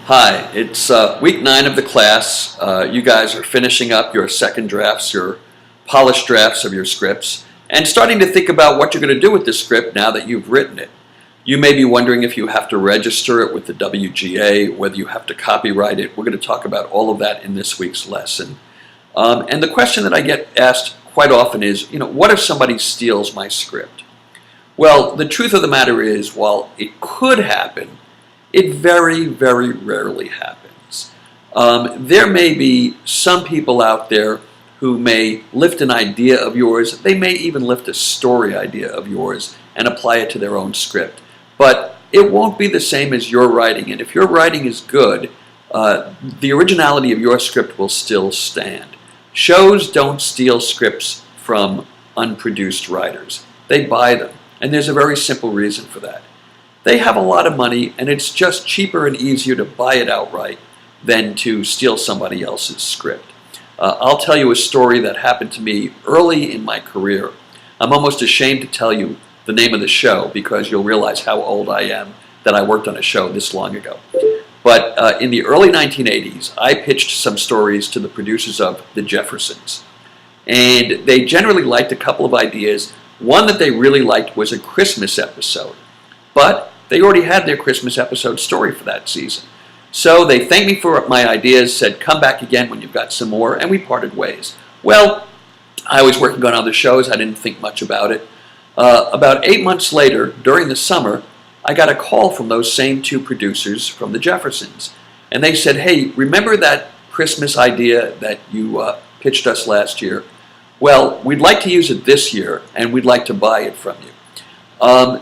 Hi, it's week 9 of the class. You guys are finishing up your second drafts, your polished drafts of your scripts, and starting to think about what you're going to do with this script now that you've written it. You may be wondering if you have to register it with the WGA, whether you have to copyright it. We're going to talk about all of that in this week's lesson. And the question that I get asked quite often is, what if somebody steals my script? Well, the truth of the matter is, while it could happen, it very, very rarely happens. There may be some people out there who may lift an idea of yours. They may even lift a story idea of yours and apply it to their own script. But it won't be the same as your writing. And if your writing is good, the originality of your script will still stand. Shows don't steal scripts from unproduced writers. They buy them. And there's a very simple reason for that. They have a lot of money, and it's just cheaper and easier to buy it outright than to steal somebody else's script. I'll tell you a story that happened to me early in my career. I'm almost ashamed to tell you the name of the show because you'll realize how old I am that I worked on a show this long ago. But in the early 1980s, I pitched some stories to the producers of The Jeffersons. And they generally liked a couple of ideas. One that they really liked was a Christmas episode. But they already had their Christmas episode story for that season. So they thanked me for my ideas, said, come back again when you've got some more, and we parted ways. Well, I was working on other shows. I didn't think much about it. About 8 months later, during the summer, I got a call from those same two producers from The Jeffersons. And they said, hey, remember that Christmas idea that you pitched us last year? Well, we'd like to use it this year, and we'd like to buy it from you.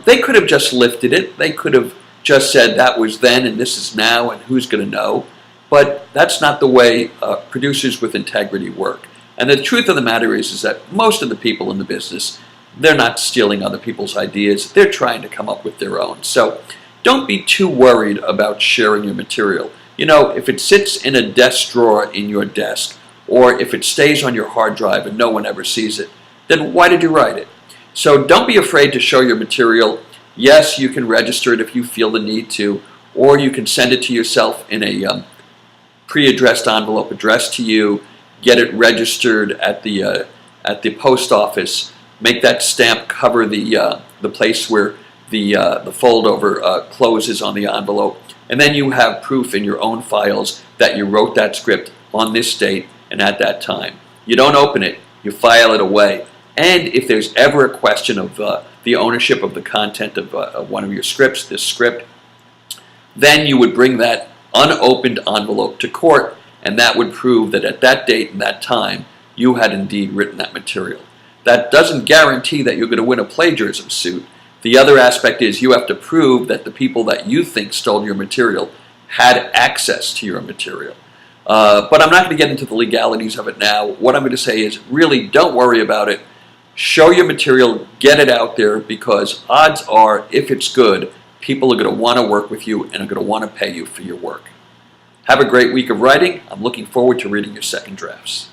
They could have just lifted it. They could have just said that was then and this is now and who's going to know. But that's not the way producers with integrity work. And the truth of the matter is that most of the people in the business, they're not stealing other people's ideas. They're trying to come up with their own. So don't be too worried about sharing your material. If it sits in a desk drawer in your desk, or if it stays on your hard drive and no one ever sees it, then why did you write it? So don't be afraid to show your material. Yes, you can register it if you feel the need to, or you can send it to yourself in a pre-addressed envelope addressed to you, get it registered at the post office, make that stamp cover the place where the fold-over closes on the envelope, and then you have proof in your own files that you wrote that script on this date and at that time. You don't open it, you file it away. And if there's ever a question of the ownership of the content of one of your scripts, this script, then you would bring that unopened envelope to court, and that would prove that at that date and that time, you had indeed written that material. That doesn't guarantee that you're going to win a plagiarism suit. The other aspect is you have to prove that the people that you think stole your material had access to your material. But I'm not going to get into the legalities of it now. What I'm going to say is really don't worry about it. Show your material, get it out there, because odds are, if it's good, people are going to want to work with you and are going to want to pay you for your work. Have a great week of writing. I'm looking forward to reading your second drafts.